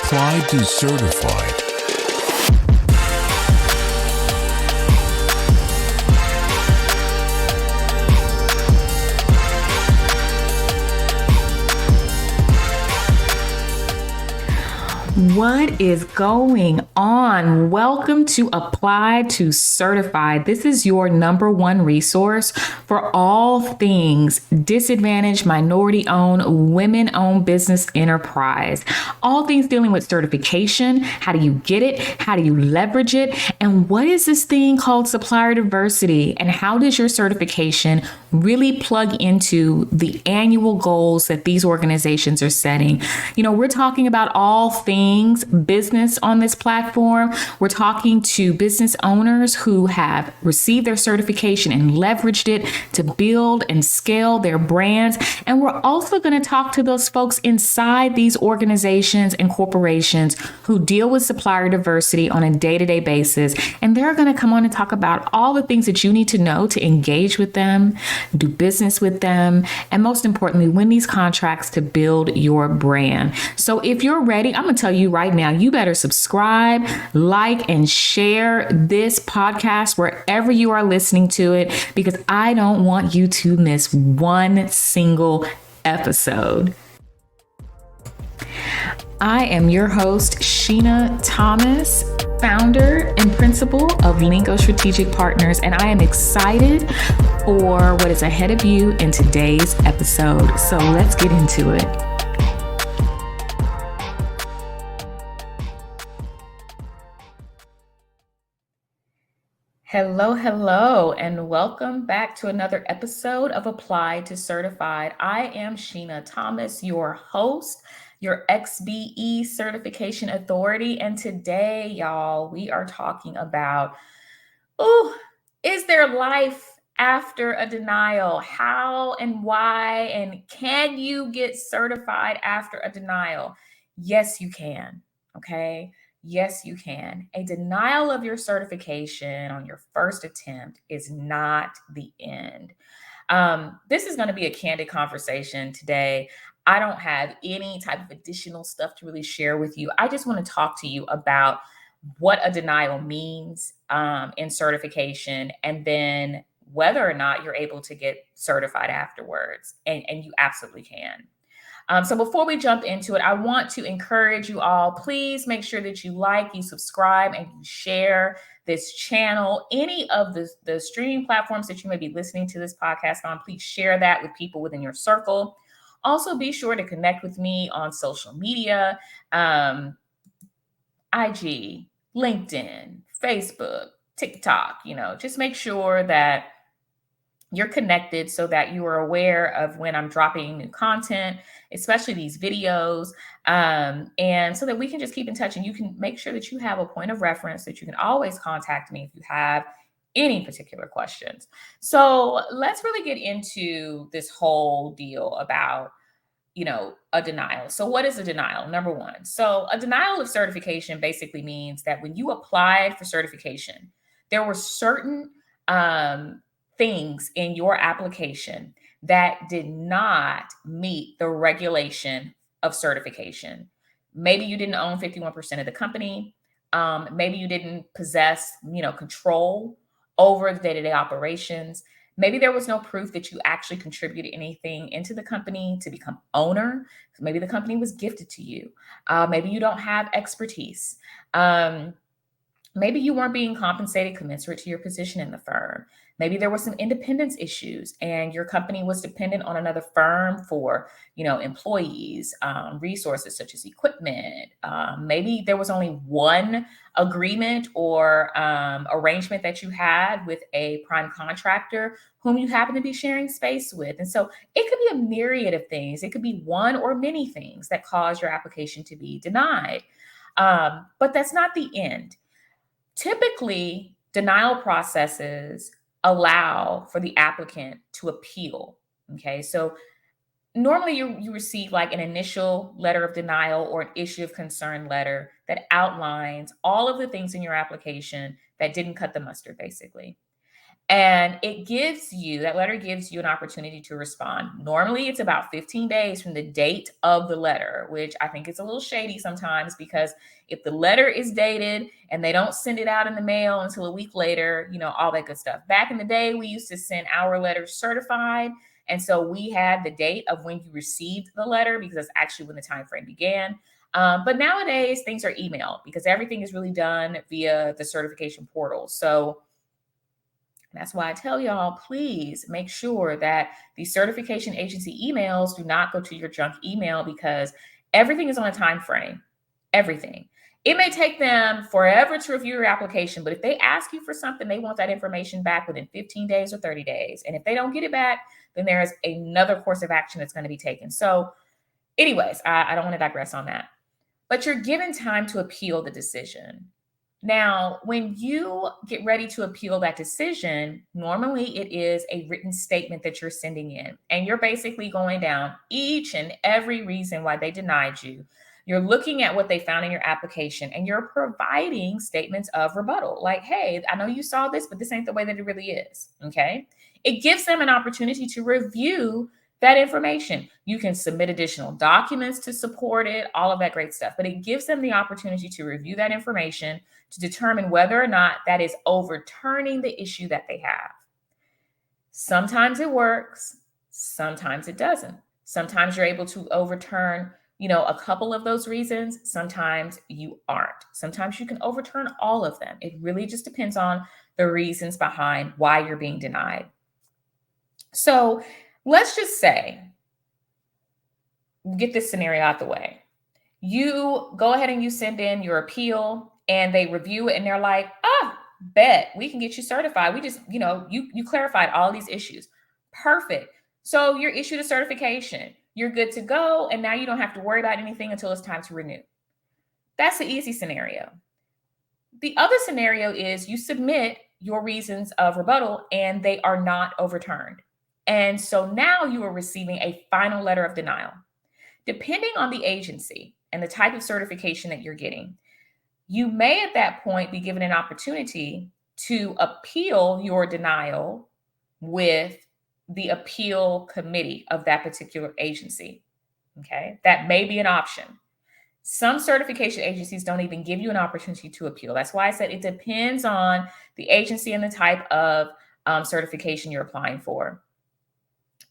Applied to Certified. What is going on? Welcome to Applied to Certified. This is your number one resource for all things disadvantaged, minority-owned, women-owned business enterprise. All things dealing with certification. How do you get it? How do you leverage it? And what is this thing called supplier diversity? And how does your certification really plug into the annual goals that these organizations are setting? You know, we're talking about all things business on this platform. We're talking to business owners who have received their certification and leveraged it to build and scale their brands. And we're also going to talk to those folks inside these organizations and corporations who deal with supplier diversity on a day-to-day basis. And they're going to come on and talk about all the things that you need to know to engage with them, do business with them, and most importantly, win these contracts to build your brand. So if you're ready, I'm going to tell you right now, you better subscribe, like, and share this podcast wherever you are listening to it, because I don't want you to miss one single episode. I am your host, Sheena Thomas, founder and principal of Lingo Strategic Partners, and I am excited for what is ahead of you in today's episode. So let's get into it. Hello, and welcome back to another episode of Applied to Certified. I am Sheena Thomas, your host, your XBE certification authority. And today, y'all, we are talking about, is there life after a denial? How and why? And can you get certified after a denial? Yes, you can. Okay. Yes, you can. A denial of your certification on your first attempt is not the end. This is going to be a candid conversation today. I don't have any type of additional stuff to really share with you. I just want to talk to you about what a denial means in certification, and then whether or not you're able to get certified afterwards. And you absolutely can. So before we jump into it, I want to encourage you all, please make sure that you like, you subscribe, and you share this channel. Any of the streaming platforms that you may be listening to this podcast on, please share that with people within your circle. Also, be sure to connect with me on social media, IG, LinkedIn, Facebook, TikTok. Just make sure that you're connected so that you are aware of when I'm dropping new content, especially these videos, and so that we can just keep in touch, and you can make sure that you have a point of reference that you can always contact me if you have any particular questions. So let's really get into this whole deal about, a denial. So what is a denial? Number one. So a denial of certification basically means that when you applied for certification, there were certain things in your application that did not meet the regulation of certification. Maybe you didn't own 51% of the company. Maybe you didn't possess, control over the day-to-day operations. Maybe there was no proof that you actually contributed anything into the company to become owner. Maybe the company was gifted to you. Maybe you don't have expertise. Maybe you weren't being compensated commensurate to your position in the firm. Maybe there were some independence issues and your company was dependent on another firm for, employees, resources such as equipment. Maybe there was only one agreement or arrangement that you had with a prime contractor whom you happen to be sharing space with. And so it could be a myriad of things. It could be one or many things that cause your application to be denied. But that's not the end. Typically, denial processes allow for the applicant to appeal. Okay, so normally you receive like an initial letter of denial or an issue of concern letter that outlines all of the things in your application that didn't cut the mustard, basically. And that letter gives you an opportunity to respond. Normally, it's about 15 days from the date of the letter, which I think is a little shady sometimes, because if the letter is dated and they don't send it out in the mail until a week later, all that good stuff. Back in the day, we used to send our letters certified. And so we had the date of when you received the letter, because that's actually when the time frame began. But nowadays, things are emailed because everything is really done via the certification portal. So that's why I tell y'all, please make sure that the certification agency emails do not go to your junk email, because everything is on a time frame. Everything. It may take them forever to review your application, but if they ask you for something, they want that information back within 15 days or 30 days. And if they don't get it back, then there is another course of action that's going to be taken. So anyways, I don't want to digress on that. But you're given time to appeal the decision. Now, when you get ready to appeal that decision, normally it is a written statement that you're sending in, and you're basically going down each and every reason why they denied you. You're looking at what they found in your application, and you're providing statements of rebuttal. Like, hey, I know you saw this, but this ain't the way that it really is. Okay. It gives them an opportunity to review that information. You can submit additional documents to support it, all of that great stuff, but it gives them the opportunity to review that information to determine whether or not that is overturning the issue that they have. Sometimes it works, sometimes it doesn't. Sometimes you're able to overturn, a couple of those reasons. Sometimes you aren't. Sometimes you can overturn all of them. It really just depends on the reasons behind why you're being denied. So let's just say, get this scenario out the way. You go ahead and you send in your appeal, and they review it, and they're like, bet we can get you certified. We just, you clarified all these issues. Perfect. So you're issued a certification. You're good to go. And now you don't have to worry about anything until it's time to renew. That's the easy scenario. The other scenario is you submit your reasons of rebuttal and they are not overturned. And so now you are receiving a final letter of denial. Depending on the agency and the type of certification that you're getting, you may at that point be given an opportunity to appeal your denial with the appeal committee of that particular agency. Okay, that may be an option. Some certification agencies don't even give you an opportunity to appeal. That's why I said it depends on the agency and the type of certification you're applying for.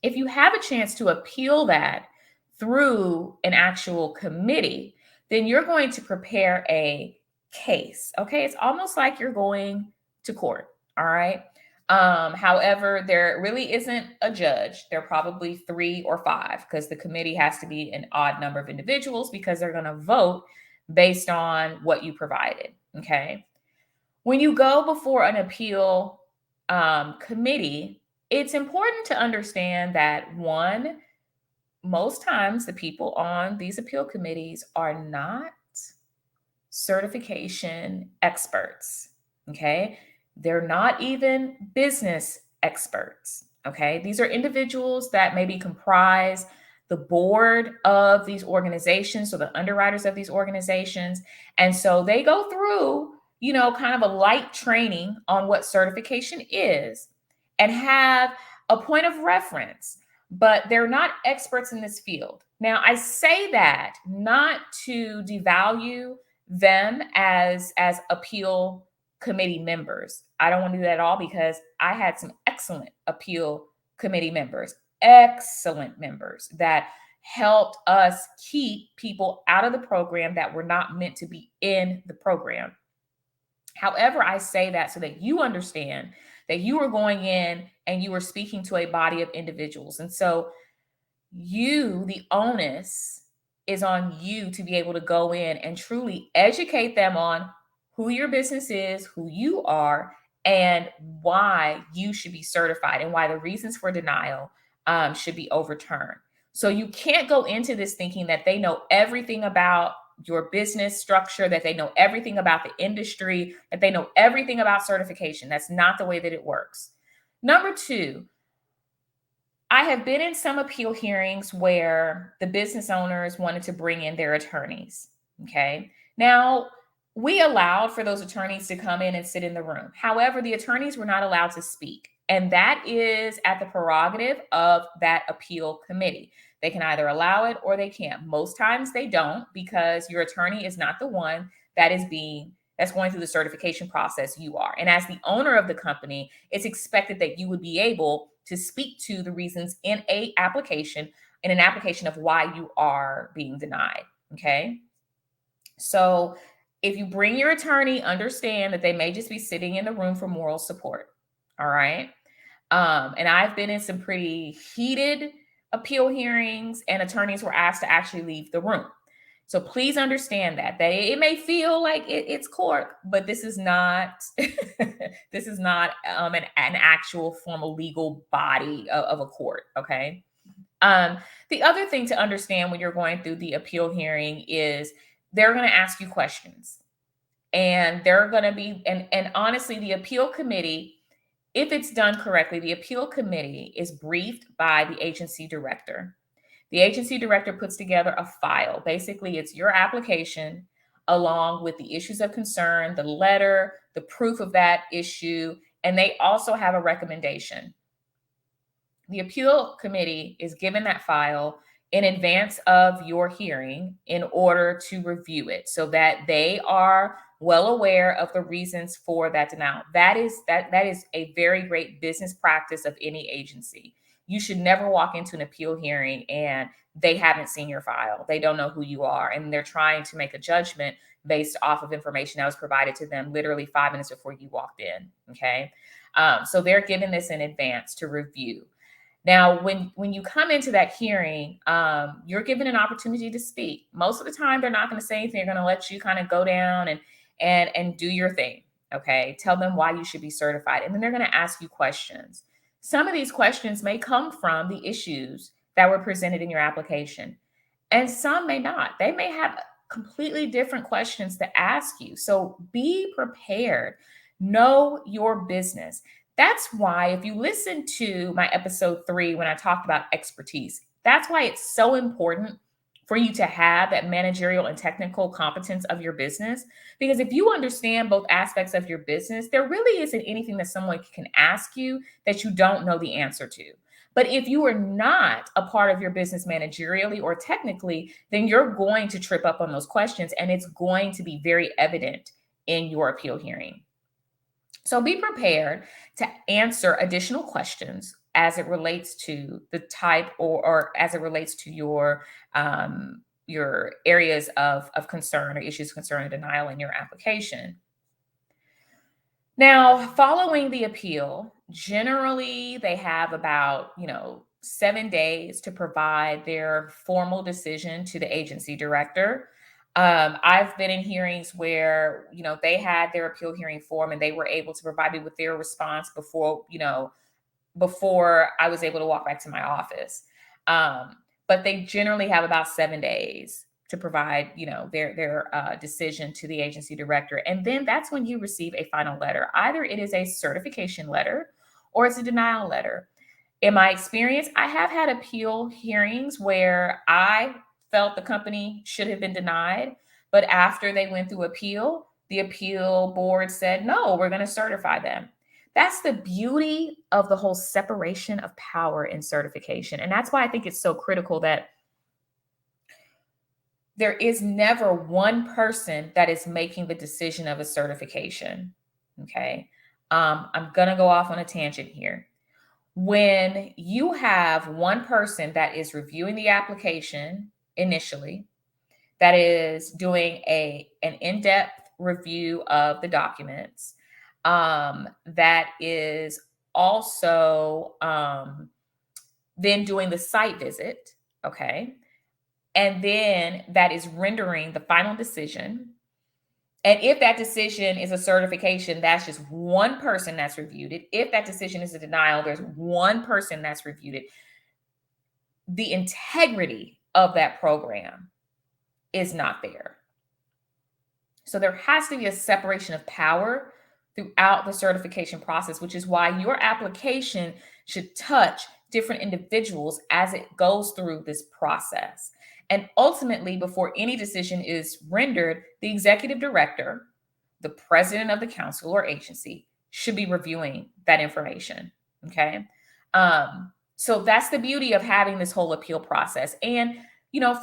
If you have a chance to appeal that through an actual committee, then you're going to prepare a case. Okay. It's almost like you're going to court. All right. However, there really isn't a judge. There are probably 3 or 5, because the committee has to be an odd number of individuals, because they're going to vote based on what you provided. Okay. When you go before an appeal committee, it's important to understand that, one, most times the people on these appeal committees are not certification experts. Okay. They're not even business experts. Okay. These are individuals that maybe comprise the board of these organizations, so the underwriters of these organizations. And so they go through, kind of a light training on what certification is and have a point of reference, but they're not experts in this field. Now, I say that not to devalue them as appeal committee members. I don't want to do that at all, because I had some excellent appeal committee members, excellent members that helped us keep people out of the program that were not meant to be in the program. However, I say that so that you understand that you are going in and you are speaking to a body of individuals. And so the onus is on you to be able to go in and truly educate them on who your business is, who you are, and why you should be certified, and why the reasons for denial should be overturned. So you can't go into this thinking that they know everything about your business structure, that they know everything about the industry, that they know everything about certification. That's not the way that it works. Number 2, I have been in some appeal hearings where the business owners wanted to bring in their attorneys. Okay. Now, we allowed for those attorneys to come in and sit in the room. However, the attorneys were not allowed to speak. And that is at the prerogative of that appeal committee. They can either allow it or they can't. Most times they don't, because your attorney is not the one that's going through the certification process. You are. And as the owner of the company, it's expected that you would be able to speak to the reasons in an application of why you are being denied. Okay. So if you bring your attorney, understand that they may just be sitting in the room for moral support. All right. And I've been in some pretty heated appeal hearings, and attorneys were asked to actually leave the room. So please understand that it may feel like it's court, but this is not this is not an actual formal legal body of a court. Okay. The other thing to understand when you're going through the appeal hearing is they're going to ask you questions, and they're going to be, and honestly, the appeal committee, if it's done correctly, the appeal committee is briefed by the agency director. The agency director puts together a file. Basically, it's your application along with the issues of concern, the letter, the proof of that issue, and they also have a recommendation. The appeal committee is given that file in advance of your hearing in order to review it so that they are well aware of the reasons for that denial. That is a very great business practice of any agency. You should never walk into an appeal hearing and they haven't seen your file. They don't know who you are, and they're trying to make a judgment based off of information that was provided to them literally 5 minutes before you walked in. Okay. So they're given this in advance to review. Now, when you come into that hearing, you're given an opportunity to speak. Most of the time, they're not going to say anything. They're going to let you kind of go down and do your thing. Okay, tell them why you should be certified, and then they're going to ask you questions. Some of these questions may come from the issues that were presented in your application, and some may not. They may have completely different questions to ask you. So be prepared. Know your business. That's why, if you listen to my episode 3, when I talked about expertise, that's why it's so important for you to have that managerial and technical competence of your business. Because if you understand both aspects of your business, there really isn't anything that someone can ask you that you don't know the answer to. But if you are not a part of your business managerially or technically, then you're going to trip up on those questions, and it's going to be very evident in your appeal hearing. So be prepared to answer additional questions as it relates to the type or as it relates to your areas of concern or issues of concern or denial in your application. Now, following the appeal, generally they have about 7 days to provide their formal decision to the agency director. I've been in hearings where, they had their appeal hearing form and they were able to provide me with their response before I was able to walk back to my office. But they generally have about 7 days to provide, their decision to the agency director. And then that's when you receive a final letter. Either it is a certification letter or it's a denial letter. In my experience, I have had appeal hearings where I felt the company should have been denied, but after they went through appeal, the appeal board said, no, we're going to certify them. That's the beauty of the whole separation of power in certification. And that's why I think it's so critical that there is never one person that is making the decision of a certification. Okay. I'm going to go off on a tangent here. When you have one person that is reviewing the application initially, that is doing an in-depth review of the documents, that is also then doing the site visit, okay? And then that is rendering the final decision. And if that decision is a certification, that's just one person that's reviewed it. If that decision is a denial, there's one person that's reviewed it. The integrity of that program is not there. So there has to be a separation of power throughout the certification process, which is why your application should touch different individuals as it goes through this process. And ultimately, before any decision is rendered, the executive director, the president of the council or agency, should be reviewing that information. Okay. So that's the beauty of having this whole appeal process. And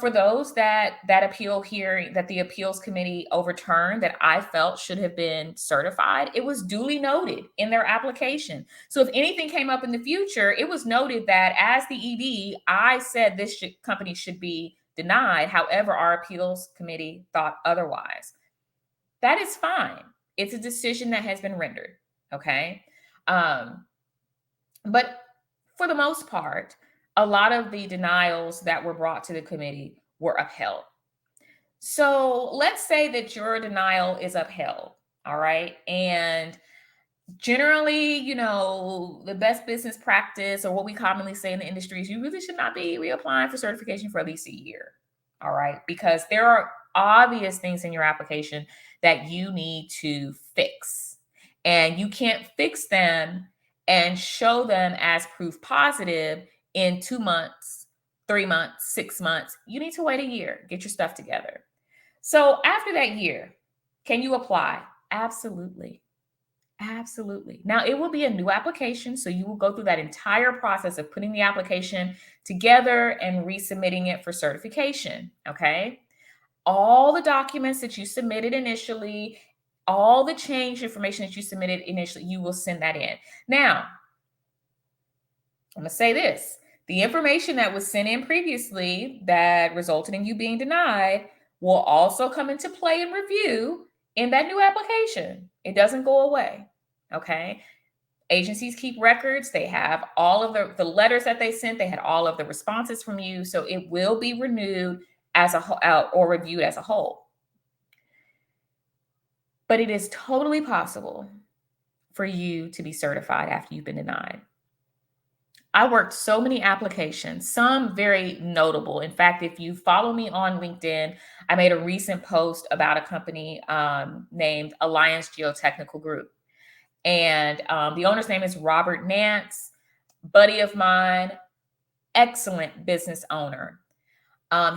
for those that appeal hearing that the appeals committee overturned that I felt should have been certified, it was duly noted in their application. So if anything came up in the future, it was noted that as the ED, I said this company should be denied. However, our appeals committee thought otherwise. That is fine. It's a decision that has been rendered. Okay. But for the most part, a lot of the denials that were brought to the committee were upheld. So let's say that your denial is upheld. All right. And generally, the best business practice, or what we commonly say in the industry, is you really should not be reapplying for certification for at least a year. All right. Because there are obvious things in your application that you need to fix. And you can't fix them and show them as proof positive in 2 months, 3 months, 6 months. You need to wait a year, get your stuff together. So after that year, can you apply? Absolutely. Absolutely. Now, it will be a new application. So you will go through that entire process of putting the application together and resubmitting it for certification. Okay. All the documents that you submitted initially, all the change information that you submitted initially, you will send that in. Now, I'm going to say this. The information that was sent in previously that resulted in you being denied will also come into play and review in that new application. It doesn't go away. Okay. Agencies keep records. They have all of the letters that they sent. They had all of the responses from you. So it will be renewed as a whole or reviewed as a whole. But it is totally possible for you to be certified after you've been denied. I worked so many applications, some very notable. In fact, if you follow me on LinkedIn, I made a recent post about a company named Alliance Geotechnical Group. And the owner's name is Robert Nance, buddy of mine, excellent business owner.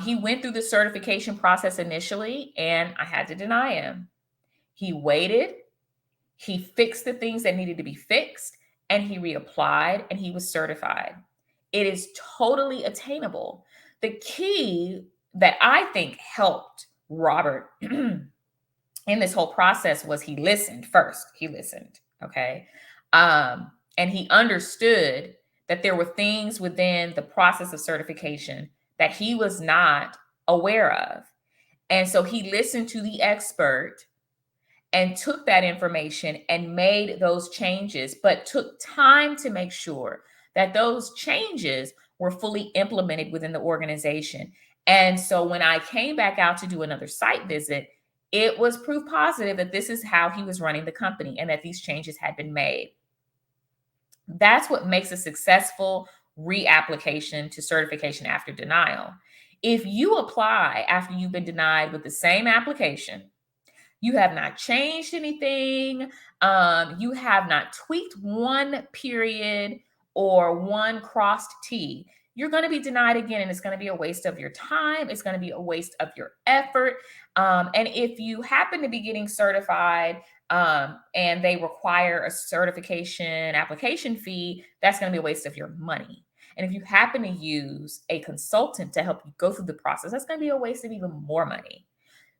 He went through the certification process initially, and I had to deny him. He waited, he fixed the things that needed to be fixed, and he reapplied, and he was certified. It is totally attainable. The key that I think helped Robert in this whole process was he listened first. He listened, okay? And he understood that there were things within the process of certification that he was not aware of. And so he listened to the expert and took that information and made those changes, but took time to make sure that those changes were fully implemented within the organization. And so when I came back out to do another site visit, it was proof positive that this is how he was running the company and that these changes had been made. That's what makes a successful reapplication to certification after denial. If you apply after you've been denied with the same application, you have not changed anything. You have not tweaked one period or one crossed T. You're going to be denied again, and it's going to be a waste of your time. It's going to be a waste of your effort. And if you happen to be getting certified and they require a certification application fee, that's going to be a waste of your money. And if you happen to use a consultant to help you go through the process, that's going to be a waste of even more money.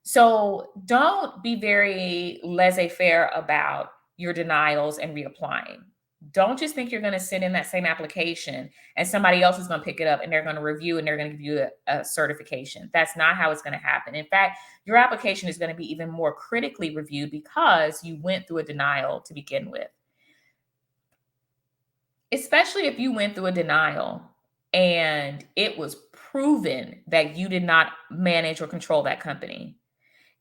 So don't be very laissez-faire about your denials and reapplying. Don't just think you're going to send in that same application and somebody else is going to pick it up and they're going to review and they're going to give you a certification. That's not how it's going to happen. In fact, your application is going to be even more critically reviewed because you went through a denial to begin with. Especially if you went through a denial and it was proven that you did not manage or control that company.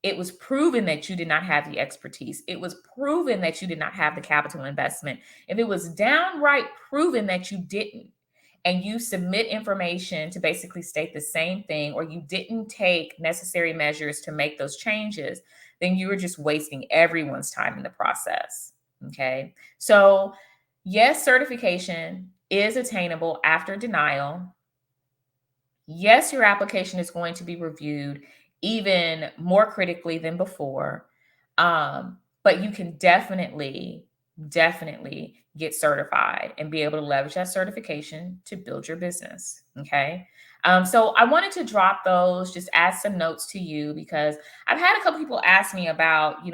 It was proven that you did not have the expertise. It was proven that you did not have the capital investment. If it was downright proven that you didn't, and you submit information to basically state the same thing, or you didn't take necessary measures to make those changes, then you were just wasting everyone's time in the process. Okay. So, yes, certification is attainable after denial. Yes, your application is going to be reviewed even more critically than before. But you can definitely get certified and be able to leverage that certification to build your business. Okay. So I wanted to drop those just as some notes to you because I've had a couple people ask me about,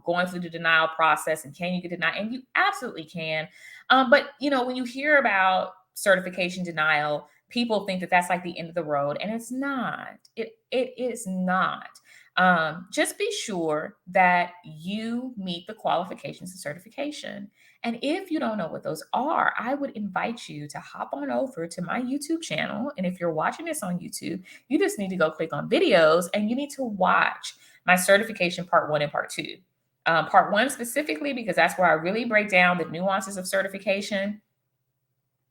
going through the denial process and can you get denied? And you absolutely can. But when you hear about certification denial, people think that that's like the end of the road, and it's not. It is not. Just be sure that you meet the qualifications of certification. And if you don't know what those are, I would invite you to hop on over to my YouTube channel. And if you're watching this on YouTube, you just need to go click on videos and you need to watch my certification part 1 and part 2. Part 1 specifically, because that's where I really break down the nuances of certification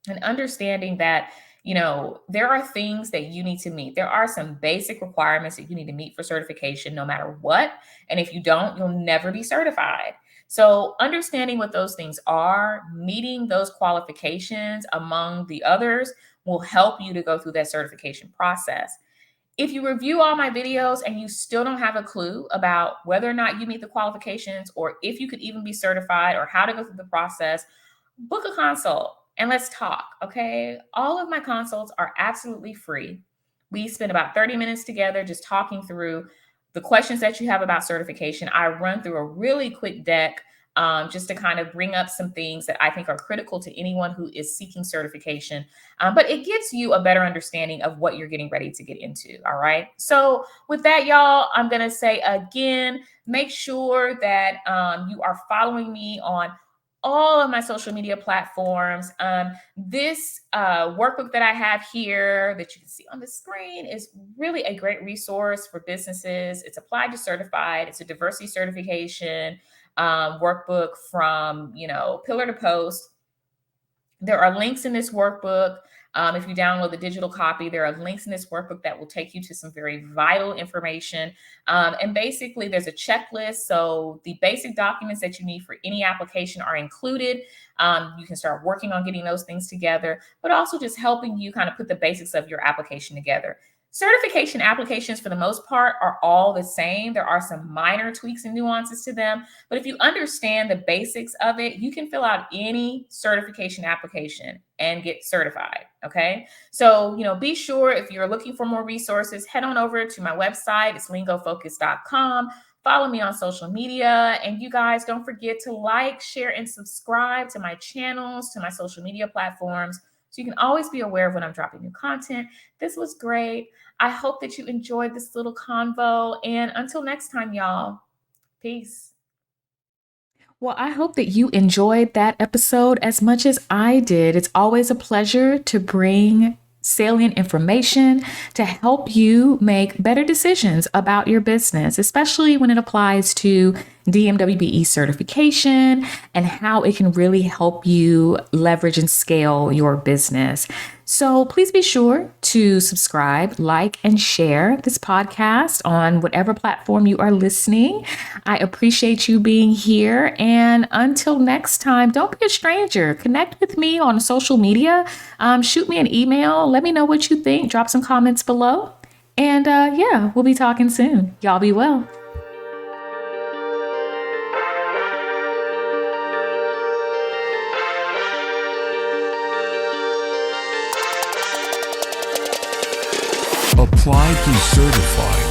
and understanding that there are things that you need to meet. There are some basic requirements that you need to meet for certification no matter what, and if you don't, you'll never be certified. So understanding what those things are, meeting those qualifications among the others, will help you to go through that certification process. If you review all my videos and you still don't have a clue about whether or not you meet the qualifications, or if you could even be certified, or how to go through the process, book a consult and let's talk. Okay. All of my consults are absolutely free. We spend about 30 minutes together just talking through the questions that you have about certification. I run through a really quick deck, just to kind of bring up some things that I think are critical to anyone who is seeking certification. But it gives you a better understanding of what you're getting ready to get into. All right. So with that, y'all, I'm going to say again, make sure that you are following me on all of my social media platforms. This workbook that I have here that you can see on the screen is really a great resource for businesses. It's applied to certified. It's a diversity certification workbook from, pillar to post. There are links in this workbook. If you download the digital copy, there are links in this workbook that will take you to some very vital information. And basically, there's a checklist. So the basic documents that you need for any application are included. You can start working on getting those things together, but also just helping you kind of put the basics of your application together. Certification applications, for the most part, are all the same. There are some minor tweaks and nuances to them, but if you understand the basics of it, you can fill out any certification application and get certified. Okay. So, be sure, if you're looking for more resources, head on over to my website. It's lingofocus.com. Follow me on social media. And you guys, don't forget to like, share, and subscribe to my channels, to my social media platforms, so you can always be aware of when I'm dropping new content. This was great. I hope that you enjoyed this little convo. And until next time, y'all, peace. Well, I hope that you enjoyed that episode as much as I did. It's always a pleasure to bring salient information to help you make better decisions about your business, especially when it applies to DMWBE certification and how it can really help you leverage and scale your business. So please be sure to subscribe, like, and share this podcast on whatever platform you are listening. I appreciate you being here. And until next time, don't be a stranger. Connect with me on social media. Shoot me an email. Let me know what you think. Drop some comments below. And we'll be talking soon. Y'all be well. Apply to certified.